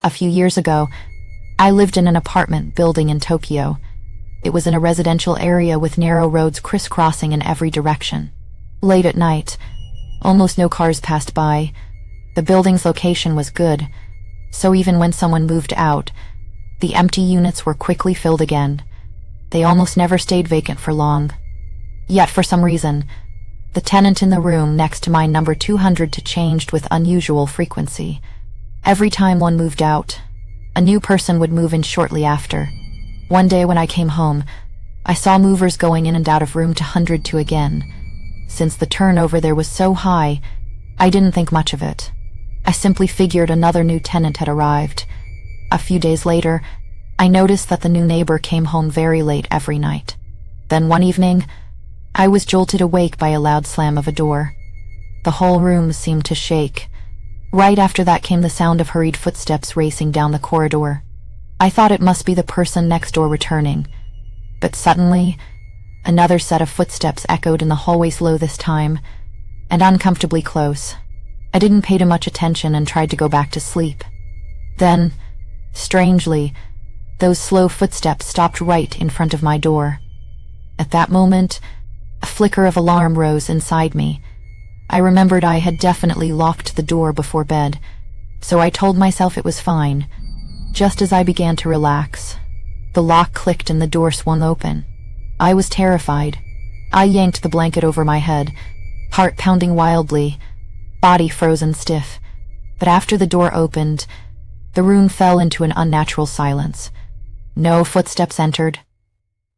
A few years ago, I lived in an apartment building in Tokyo. It was in a residential area with narrow roads crisscrossing in every direction. Late at night, almost no cars passed by. The building's location was good, so even when someone moved out, the empty units were quickly filled again. They almost never stayed vacant for long. Yet for some reason, the tenant in the room next to my number 200 changed with unusual frequency. Every time one moved out, a new person would move in shortly after. One day when I came home, I saw movers going in and out of room 202 again. Since the turnover there was so high, I didn't think much of it. I simply figured another new tenant had arrived. A few days later, I noticed that the new neighbor came home very late every night. Then one evening, I was jolted awake by a loud slam of a door. The whole room seemed to shake. Right after that came the sound of hurried footsteps racing down the corridor. I thought it must be the person next door returning. But suddenly, another set of footsteps echoed in the hallway, slow this time, and uncomfortably close. I didn't pay too much attention and tried to go back to sleep. Then, strangely, those slow footsteps stopped right in front of my door. At that moment, a flicker of alarm rose inside me. I remembered I had definitely locked the door before bed, so I told myself it was fine. Just as I began to relax, the lock clicked and the door swung open. I was terrified. I yanked the blanket over my head, heart pounding wildly, body frozen stiff. But after the door opened, the room fell into an unnatural silence. No footsteps entered.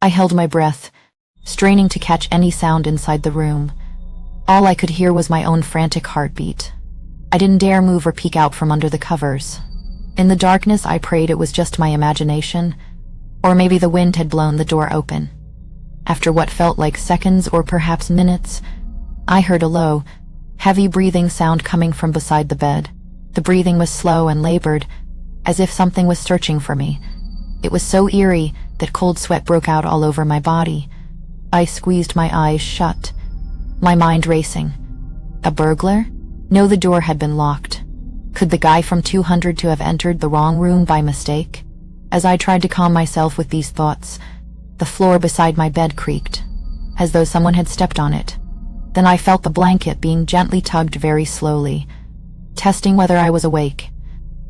I held my breath, straining to catch any sound inside the room. All I could hear was my own frantic heartbeat. I didn't dare move or peek out from under the covers. In the darkness, I prayed it was just my imagination, or maybe the wind had blown the door open. After what felt like seconds or perhaps minutes, I heard a low, heavy breathing sound coming from beside the bed. The breathing was slow and labored, as if something was searching for me. It was so eerie that cold sweat broke out all over my body. I squeezed my eyes shut, my mind racing. A burglar? No, the door had been locked. Could the guy from 200 to have entered the wrong room by mistake? As I tried to calm myself with these thoughts, the floor beside my bed creaked, as though someone had stepped on it. Then I felt the blanket being gently tugged very slowly, testing whether I was awake.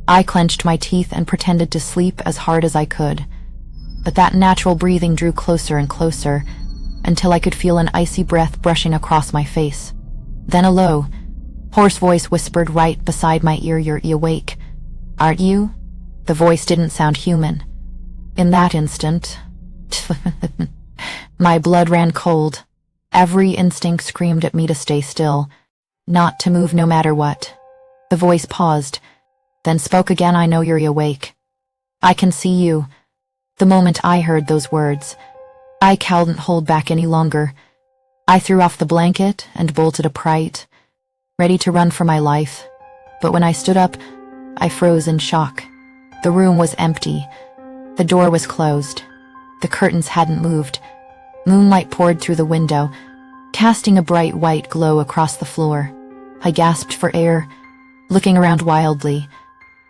I clenched my teeth and pretended to sleep as hard as I could. But that natural breathing drew closer and closer, until I could feel an icy breath brushing across my face. Then a low, hoarse voice whispered right beside my ear, "You're awake, aren't you?" The voice didn't sound human. In that instant, my blood ran cold. Every instinct screamed at me to stay still, not to move no matter what. The voice paused, then spoke again. "I know you're awake. I can see you." The moment I heard those words, I couldn't hold back any longer. I threw off the blanket and bolted upright, ready to run for my life. But when I stood up, I froze in shock. The room was empty. The door was closed. The curtains hadn't moved. Moonlight poured through the window, casting a bright white glow across the floor. I gasped for air, looking around wildly.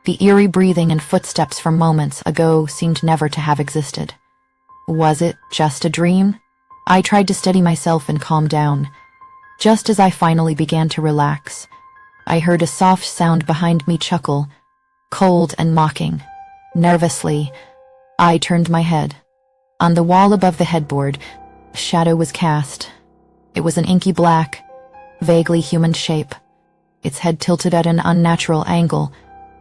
The eerie breathing and footsteps from moments ago seemed never to have existed. Was it just a dream? I tried to steady myself and calm down. Just as I finally began to relax, I heard a soft sound behind me chuckle, cold and mocking. Nervously, I turned my head. On the wall above the headboard, a shadow was cast. It was an inky black, vaguely human shape. Its head tilted at an unnatural angle,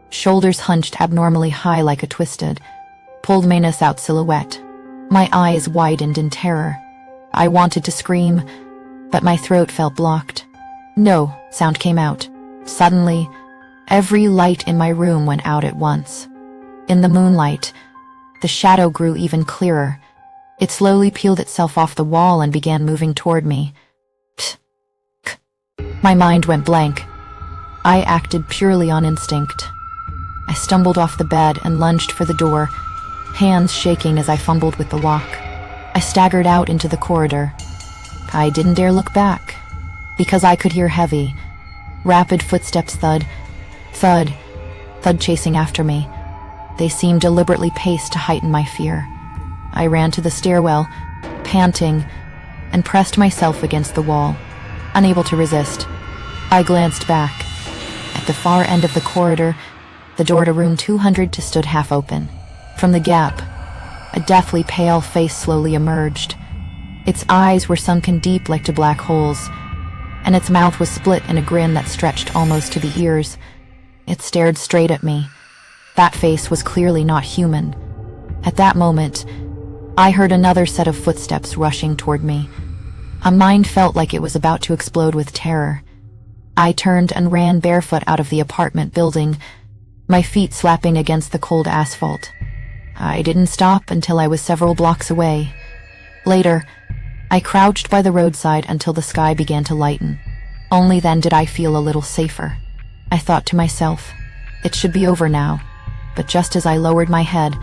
shoulders hunched abnormally high like a twisted, pulled manus out silhouette. My eyes widened in terror. I wanted to scream, but my throat felt blocked. No sound came out. Suddenly, every light in my room went out at once. In the moonlight, the shadow grew even clearer. It slowly peeled itself off the wall and began moving toward me. My mind went blank. I acted purely on instinct. I stumbled off the bed and lunged for the door, hands shaking as I fumbled with the lock. I staggered out into the corridor. I didn't dare look back, because I could hear heavy, rapid footsteps thud, thud, thud chasing after me. They seemed deliberately paced to heighten my fear. I ran to the stairwell, panting, and pressed myself against the wall, unable to resist. I glanced back. At the far end of the corridor, the door to room 200 stood half open. From the gap, a deathly pale face slowly emerged. Its eyes were sunken deep like to black holes, and its mouth was split in a grin that stretched almost to the ears. It stared straight at me. That face was clearly not human. At that moment, I heard another set of footsteps rushing toward me. My mind felt like it was about to explode with terror. I turned and ran barefoot out of the apartment building, my feet slapping against the cold asphalt. I didn't stop until I was several blocks away. Later, I crouched by the roadside until the sky began to lighten. Only then did I feel a little safer. I thought to myself, it should be over now. But just as I lowered my head,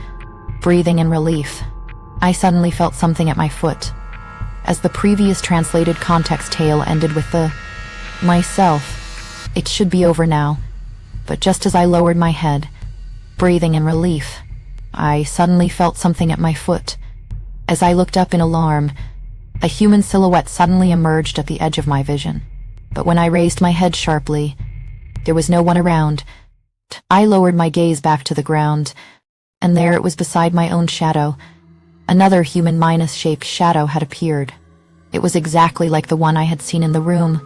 breathing in relief, I suddenly felt something at my foot. As the previous translated context tale ended with the myself, it should be over now. But just as I lowered my head, breathing in relief, I suddenly felt something at my foot. As I looked up in alarm, a human silhouette suddenly emerged at the edge of my vision. But when I raised my head sharply, there was no one around. I lowered my gaze back to the ground, and there it was beside my own shadow. Another human-shaped shadow had appeared. It was exactly like the one I had seen in the room,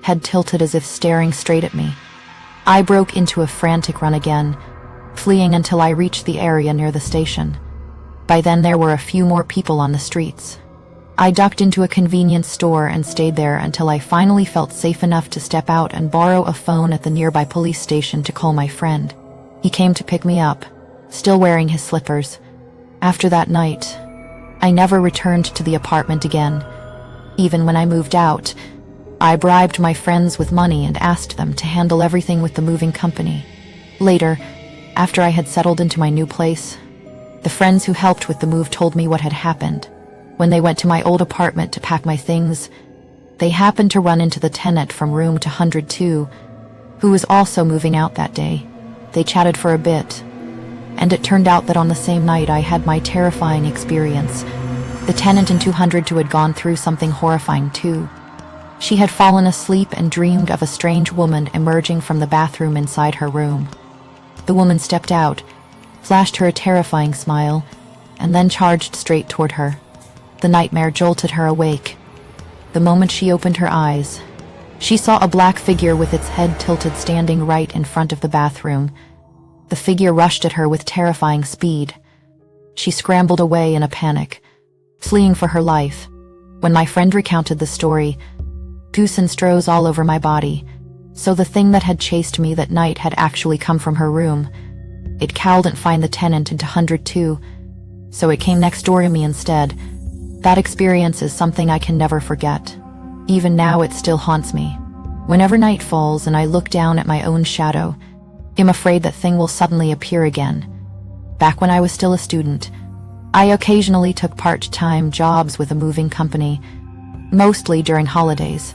head tilted as if staring straight at me. I broke into a frantic run again, fleeing until I reached the area near the station. By then there were a few more people on the streets. I ducked into a convenience store and stayed there until I finally felt safe enough to step out and borrow a phone at the nearby police station to call my friend. He came to pick me up, still wearing his slippers. After that night, I never returned to the apartment again. Even when I moved out, I bribed my friends with money and asked them to handle everything with the moving company. Later, after I had settled into my new place, the friends who helped with the move told me what had happened. When they went to my old apartment to pack my things, they happened to run into the tenant from room 202, who was also moving out that day. They chatted for a bit, and it turned out that on the same night I had my terrifying experience. The tenant in 202 had gone through something horrifying too. She had fallen asleep and dreamed of a strange woman emerging from the bathroom inside her room. The woman stepped out, flashed her a terrifying smile, and then charged straight toward her. The nightmare jolted her awake. The moment she opened her eyes, she saw a black figure with its head tilted standing right in front of the bathroom. The figure rushed at her with terrifying speed. She scrambled away in a panic, fleeing for her life. When my friend recounted the story, pus and strokes all over my body, so the thing that had chased me that night had actually come from her room. It couldn't find the tenant in 202, so it came next door to me instead. That experience is something I can never forget. Even now it still haunts me. Whenever night falls and I look down at my own shadow, I'm afraid that thing will suddenly appear again. Back when I was still a student, I occasionally took part-time jobs with a moving company, mostly during holidays.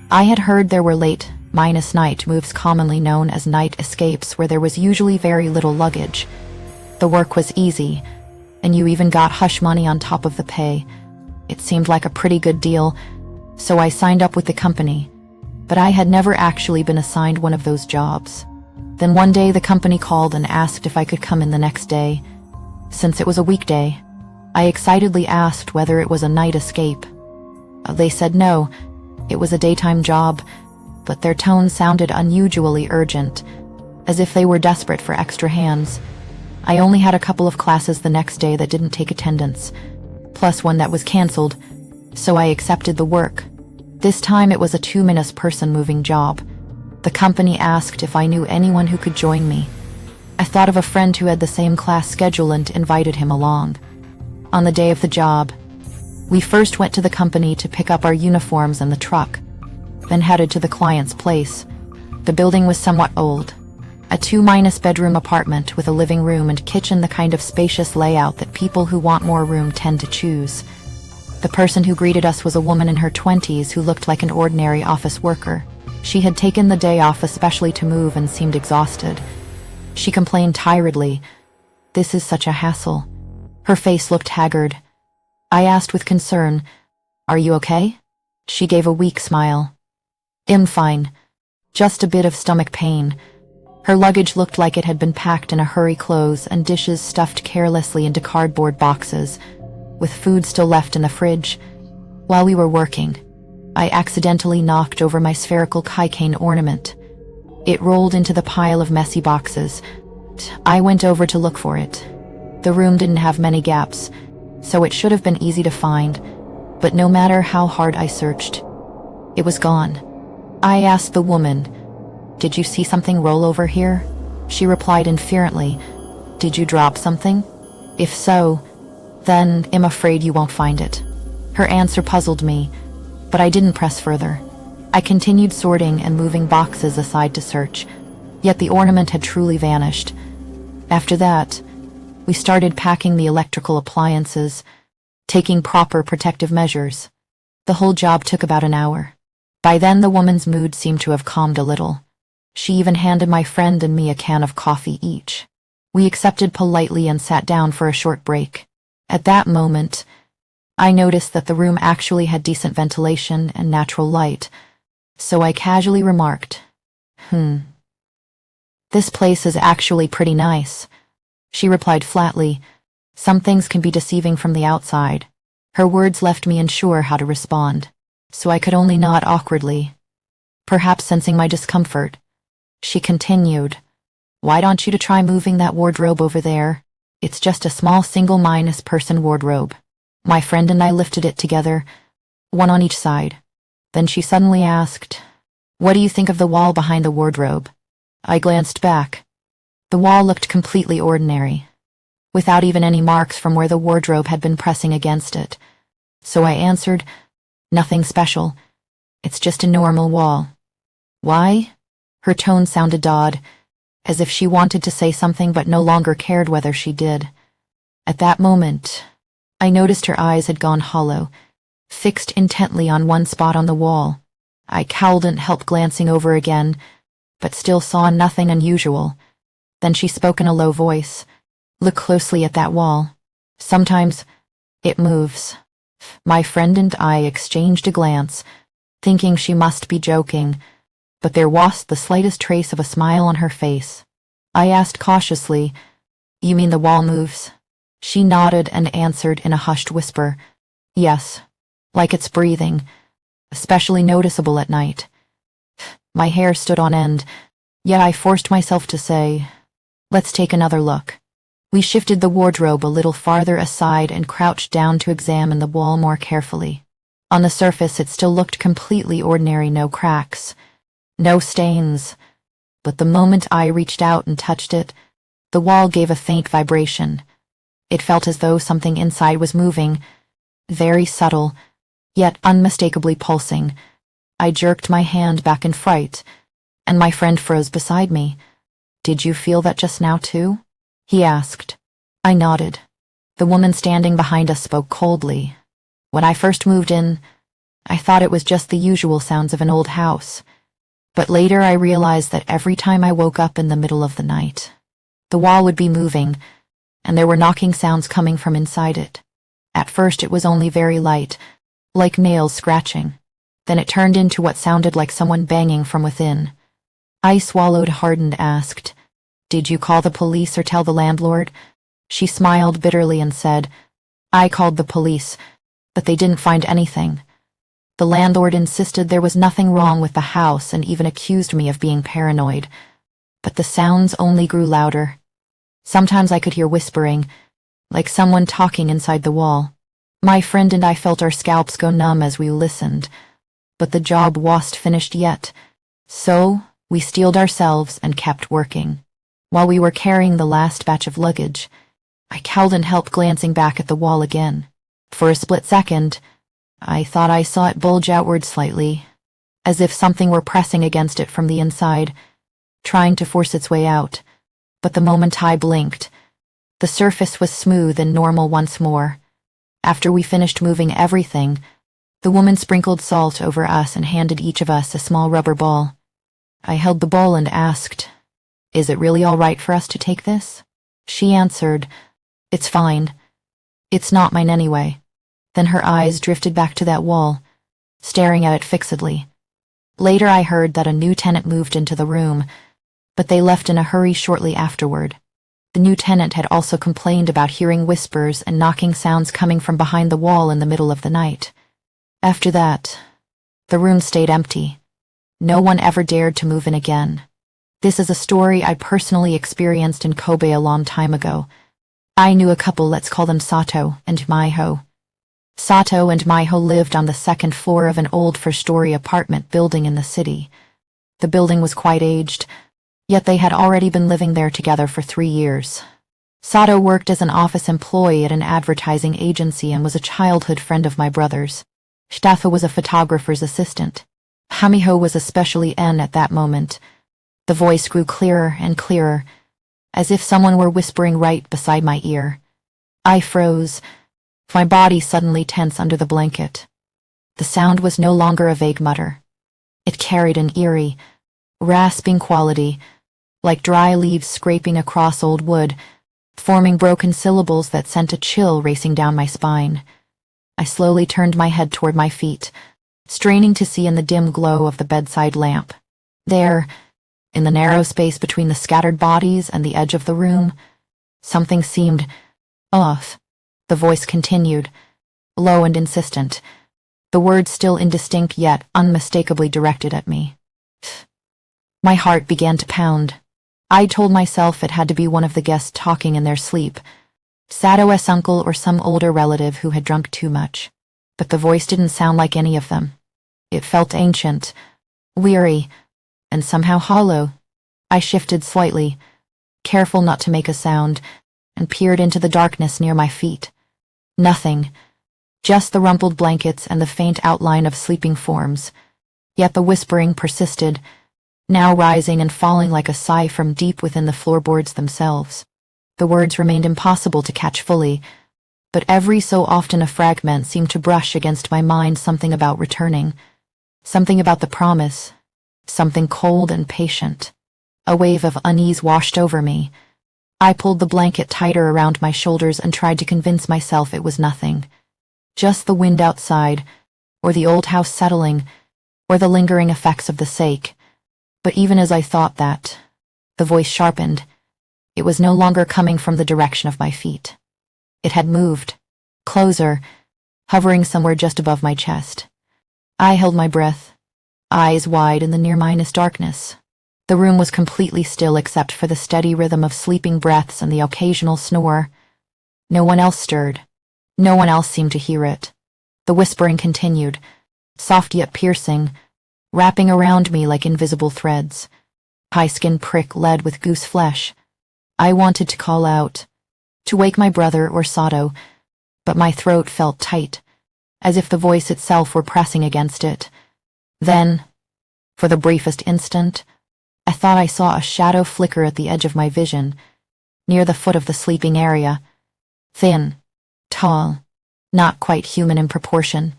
I had heard there were late-night moves, commonly known as night escapes, where there was usually very little luggage. The work was easy, and you even got hush money on top of the pay. It seemed like a pretty good deal, so I signed up with the company, but I had never actually been assigned one of those jobs. Then one day the company called and asked if I could come in the next day. Since it was a weekday, I excitedly asked whether it was a night escape. They said no, it was a daytime job, but their tone sounded unusually urgent, as if they were desperate for extra hands. I only had a couple of classes the next day that didn't take attendance, plus one that was cancelled, so I accepted the work. This time it was a 2-person moving job. The company asked if I knew anyone who could join me. I thought of a friend who had the same class schedule and invited him along. On the day of the job, we first went to the company to pick up our uniforms and the truck, then headed to the client's place. The building was somewhat old. A 2-bedroom apartment with a living room and kitchen, the kind of spacious layout that people who want more room tend to choose. The person who greeted us was a woman in her 20s who looked like an ordinary office worker. She had taken the day off especially to move and seemed exhausted. She complained tiredly, This is such a hassle. Her face looked haggard. I asked with concern, "Are you okay?" She gave a weak smile. "I'm fine. Just a bit of stomach pain." Her luggage looked like it had been packed in a hurry, clothes and dishes stuffed carelessly into cardboard boxes, with food still left in the fridge. While we were working, I accidentally knocked over my spherical keychain ornament. It rolled into the pile of messy boxes. I went over to look for it. The room didn't have many gaps, so it should have been easy to find, but no matter how hard I searched, it was gone. I asked the woman, "Did you see something roll over here?" She replied inferently, "Did you drop something? If so, then I'm afraid you won't find it." Her answer puzzled me, but I didn't press further. I continued sorting and moving boxes aside to search, yet the ornament had truly vanished. After that, we started packing the electrical appliances, taking proper protective measures. The whole job took about an hour. By then, the woman's mood seemed to have calmed a little. She even handed my friend and me a can of coffee each. We accepted politely and sat down for a short break. At that moment, I noticed that the room actually had decent ventilation and natural light, so I casually remarked, "This place is actually pretty nice." She replied flatly, "Some things can be deceiving from the outside." Her words left me unsure how to respond, so I could only nod awkwardly. Perhaps sensing my discomfort, she continued, "Why don't you try moving that wardrobe over there? It's just a small single-person wardrobe." My friend and I lifted it together, one on each side. Then she suddenly asked, "What do you think of the wall behind the wardrobe?" I glanced back. The wall looked completely ordinary, without even any marks from where the wardrobe had been pressing against it. So I answered, "Nothing special. It's just a normal wall." "Why?" Her tone sounded odd, as if she wanted to say something but no longer cared whether she did. At that moment, I noticed her eyes had gone hollow, fixed intently on one spot on the wall. I couldn't help glancing over again, but still saw nothing unusual. Then she spoke in a low voice, "Look closely at that wall. Sometimes it moves." My friend and I exchanged a glance, thinking she must be joking, but there was the slightest trace of a smile on her face. I asked cautiously, "You mean the wall moves?" She nodded and answered in a hushed whisper, "Yes, like it's breathing, especially noticeable at night." My hair stood on end, yet I forced myself to say, "Let's take another look." We shifted the wardrobe a little farther aside and crouched down to examine the wall more carefully. On the surface, it still looked completely ordinary, no cracks, no stains. But the moment I reached out and touched it, the wall gave a faint vibration. It felt as though something inside was moving, very subtle, yet unmistakably pulsing. I jerked my hand back in fright, and my friend froze beside me. "Did you feel that just now too?" he asked. I nodded. The woman standing behind us spoke coldly. "When I first moved in, I thought it was just the usual sounds of an old house. But later I realized that every time I woke up in the middle of the night, the wall would be moving, and there were knocking sounds coming from inside it. At first it was only very light, like nails scratching. Then it turned into what sounded like someone banging from within." I swallowed hard and asked, "Did you call the police or tell the landlord?" She smiled bitterly and said, "I called the police, but they didn't find anything. The landlord insisted there was nothing wrong with the house and even accused me of being paranoid. But the sounds only grew louder. Sometimes I could hear whispering, like someone talking inside the wall. My friend and I felt our scalps go numb as we listened, but the job wasn't finished yet. So we steeled ourselves and kept working. While we were carrying the last batch of luggage, I couldn't help glancing back at the wall again. For a split second, I thought I saw it bulge outward slightly, as if something were pressing against it from the inside, trying to force its way out. But the moment I blinked, the surface was smooth and normal once more. After we finished moving everything, the woman sprinkled salt over us and handed each of us a small rubber ball. I held the ball and asked, "Is it really all right for us to take this?" She answered, "It's fine. It's not mine anyway." Then her eyes drifted back to that wall, staring at it fixedly. Later I heard that a new tenant moved into the room, but they left in a hurry shortly afterward. The new tenant had also complained about hearing whispers and knocking sounds coming from behind the wall in the middle of the night. After that, the room stayed empty. No one ever dared to move in again. This is a story I personally experienced in Kobe a long time ago. I knew a couple, let's call them Sato and Maiho. Sato and Maiho lived on the second floor of an old four-story apartment building in the city. The building was quite aged, yet they had already been living there together for 3 years. Sato worked as an office employee at an advertising agency and was a childhood friend of my brother's. Stafa was a photographer's assistant. Hamiho was especially at that moment. The voice grew clearer and clearer, as if someone were whispering right beside my ear. I froze, my body suddenly tense under the blanket. The sound was no longer a vague mutter. It carried an eerie, rasping quality, like dry leaves scraping across old wood, forming broken syllables that sent a chill racing down my spine. I slowly turned my head toward my feet, straining to see in the dim glow of the bedside lamp. There, in the narrow space between the scattered bodies and the edge of the room, something seemed off. The voice continued, low and insistent, the words still indistinct yet unmistakably directed at me. My heart began to pound. I told myself it had to be one of the guests talking in their sleep, Sato's uncle or some older relative who had drunk too much. But the voice didn't sound like any of them. It felt ancient, weary, and somehow hollow. I shifted slightly, careful not to make a sound, and peered into the darkness near my feet. Nothing, just the rumpled blankets and the faint outline of sleeping forms. Yet the whispering persisted, now rising and falling like a sigh from deep within the floorboards themselves. The words remained impossible to catch fully, but every so often a fragment seemed to brush against my mind, something about returning, something about the promise, something cold and patient. A wave of unease washed over me. I pulled the blanket tighter around my shoulders and tried to convince myself it was nothing. Just the wind outside, or the old house settling, or the lingering effects of the sake. But even as I thought that, the voice sharpened. It was no longer coming from the direction of my feet. It had moved, closer, hovering somewhere just above my chest. I held my breath, eyes wide in the near-minus darkness. The room was completely still except for the steady rhythm of sleeping breaths and the occasional snore. No one else stirred. No one else seemed to hear it. The whispering continued, soft yet piercing, wrapping around me like invisible threads. My skin prick lead with goose flesh. I wanted to call out, to wake my brother or Sato, but my throat felt tight, as if the voice itself were pressing against it. Then, for the briefest instant, I thought I saw a shadow flicker at the edge of my vision, near the foot of the sleeping area. Thin, tall, not quite human in proportion.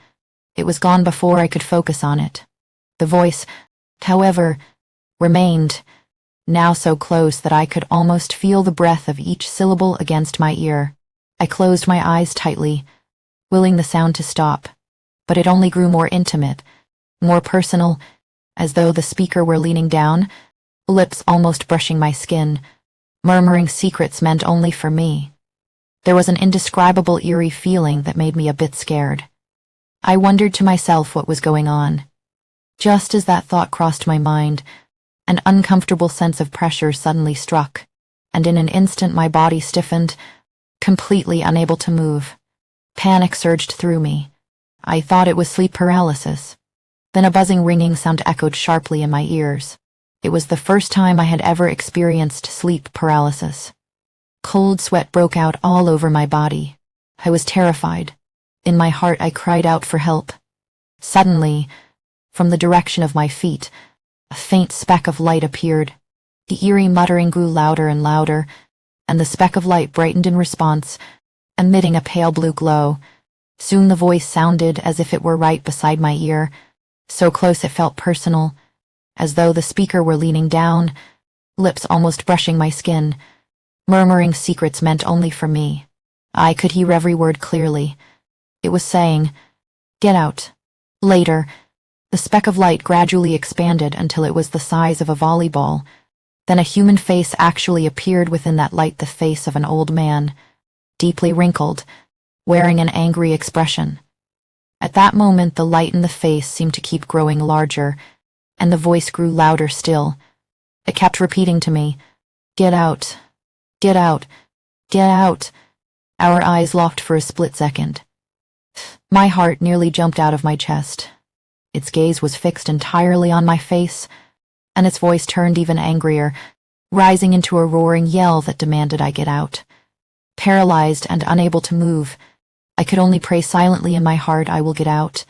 It was gone before I could focus on it. The voice, however, remained, now so close that I could almost feel the breath of each syllable against my ear. I closed my eyes tightly, willing the sound to stop, but it only grew more intimate, more personal, as though the speaker were leaning down, lips almost brushing my skin, murmuring secrets meant only for me. There was an indescribable eerie feeling that made me a bit scared. I wondered to myself what was going on. Just as that thought crossed my mind, an uncomfortable sense of pressure suddenly struck, and in an instant my body stiffened, completely unable to move. Panic surged through me. I thought it was sleep paralysis. Then a buzzing ringing sound echoed sharply in my ears. It was the first time I had ever experienced sleep paralysis. Cold sweat broke out all over my body. I was terrified. In my heart I cried out for help. Suddenly, from the direction of my feet, a faint speck of light appeared. The eerie muttering grew louder and louder, and the speck of light brightened in response, emitting a pale blue glow. Soon the voice sounded as if it were right beside my ear, so close it felt personal, as though the speaker were leaning down, lips almost brushing my skin. murmuring secrets meant only for me. I could hear every word clearly. It was saying, "Get out." Later, the speck of light gradually expanded until it was the size of a volleyball. Then a human face actually appeared within that light, the face of an old man, deeply wrinkled, wearing an angry expression. At that moment, the light in the face seemed to keep growing larger, and the voice grew louder still. It kept repeating to me, "Get out, get out, get out." Our eyes locked for a split second. My heart nearly jumped out of my chest. Its gaze was fixed entirely on my face, and its voice turned even angrier, rising into a roaring yell that demanded I get out. Paralyzed and unable to move, I could only pray silently in my heart, "I will get out.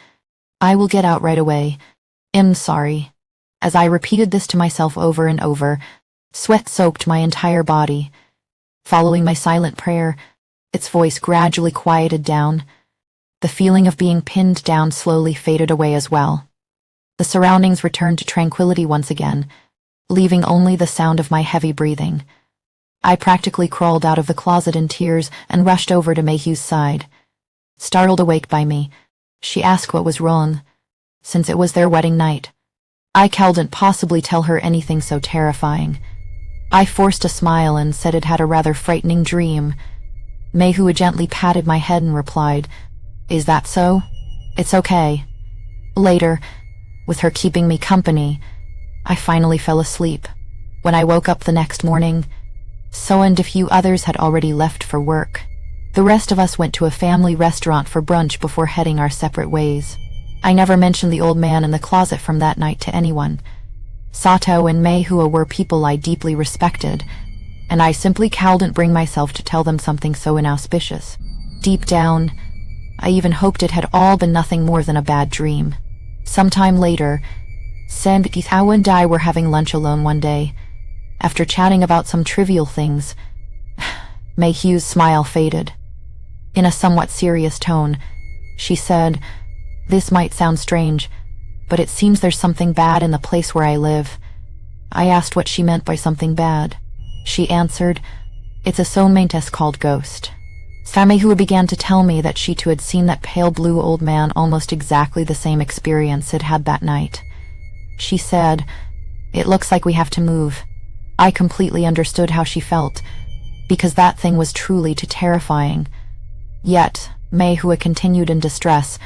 I will get out right away. I'm sorry." As I repeated this to myself over and over, sweat soaked my entire body. Following my silent prayer, its voice gradually quieted down. The feeling of being pinned down slowly faded away as well. The surroundings returned to tranquility once again, leaving only the sound of my heavy breathing. I practically crawled out of the closet in tears and rushed over to Mayhew's side. Startled awake by me, she asked what was wrong, since it was their wedding night. I couldn't possibly tell her anything so terrifying. I forced a smile and said it had a rather frightening dream. Mayhew gently patted my head and replied, "Is that so? It's okay." Later, with her keeping me company, I finally fell asleep. When I woke up the next morning, so and a few others had already left for work. The rest of us went to a family restaurant for brunch before heading our separate ways. I never mentioned the old man in the closet from that night to anyone. Sato and Mayhew were people I deeply respected, and I simply couldn't bring myself to tell them something so inauspicious. Deep down, I even hoped it had all been nothing more than a bad dream. Sometime later, Sandhao and I were having lunch alone one day. After chatting about some trivial things, Mayhew's smile faded. In a somewhat serious tone, she said, "This might sound strange, but it seems there's something bad in the place where I live." I asked what she meant by something bad. She answered, "It's a soulmate called Ghost." Mayhew began to tell me that she too had seen that pale blue old man, almost exactly the same experience it had that night. She said, "It looks like we have to move." I completely understood how she felt, because that thing was truly too terrifying. Yet, Mayhew continued in distress,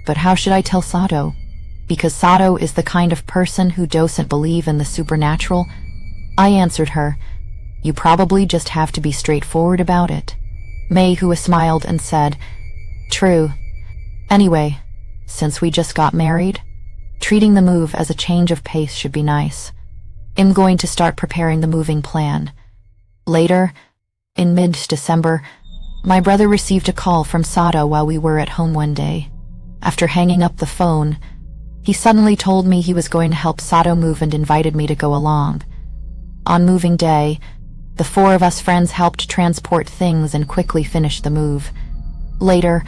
"But how should I tell Sato? Because Sato is the kind of person who doesn't believe in the supernatural." I answered her, "You probably just have to be straightforward about it." Mayhew smiled and said, "True. Anyway, since we just got married, treating the move as a change of pace should be nice. I'm going to start preparing the moving plan." Later, in mid-December, my brother received a call from Sato while we were at home one day. After hanging up the phone, he suddenly told me he was going to help Sato move and invited me to go along. On moving day, the four of us friends helped transport things and quickly finished the move. Later,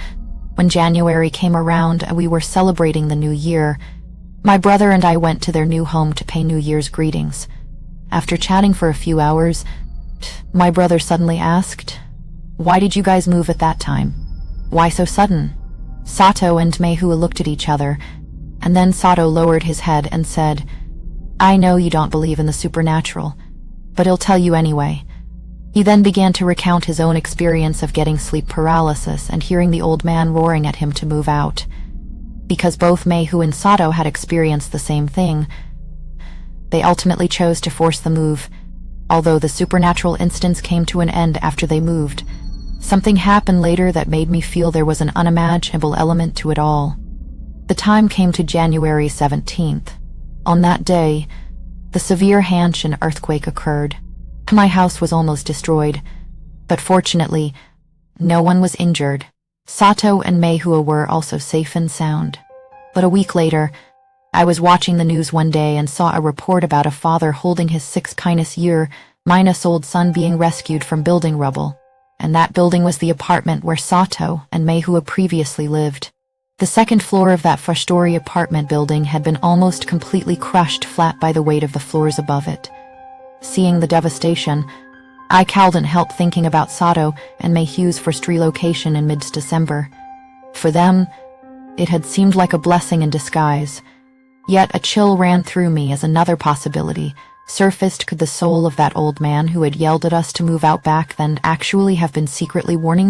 when January came around and we were celebrating the new year, my brother and I went to their new home to pay New Year's greetings. After chatting for a few hours, my brother suddenly asked, "Why did you guys move at that time? Why so sudden?" Sato and Mayhew looked at each other, and then Sato lowered his head and said, "I know you don't believe in the supernatural, but I'll tell you anyway." He then began to recount his own experience of getting sleep paralysis and hearing the old man roaring at him to move out. Because both Mayhew and Sato had experienced the same thing, they ultimately chose to force the move. Although the supernatural instance came to an end after they moved, something happened later that made me feel there was an unimaginable element to it all. The time came to January 17th. On that day, the severe Hanshin earthquake occurred. My house was almost destroyed, but fortunately, no one was injured. Sato and Mayhew were also safe and sound. But a week later, I was watching the news one day and saw a report about a father holding his 6-year-old son being rescued from building rubble, and that building was the apartment where Sato and Mayhew previously lived. The second floor of that 4-story apartment building had been almost completely crushed flat by the weight of the floors above it. Seeing the devastation, I couldn't help thinking about Sato and Mayhew's first relocation in mid-December. For them, it had seemed like a blessing in disguise. Yet a chill ran through me as another possibility surfaced. Could the soul of that old man who had yelled at us to move out back then actually have been secretly warning them?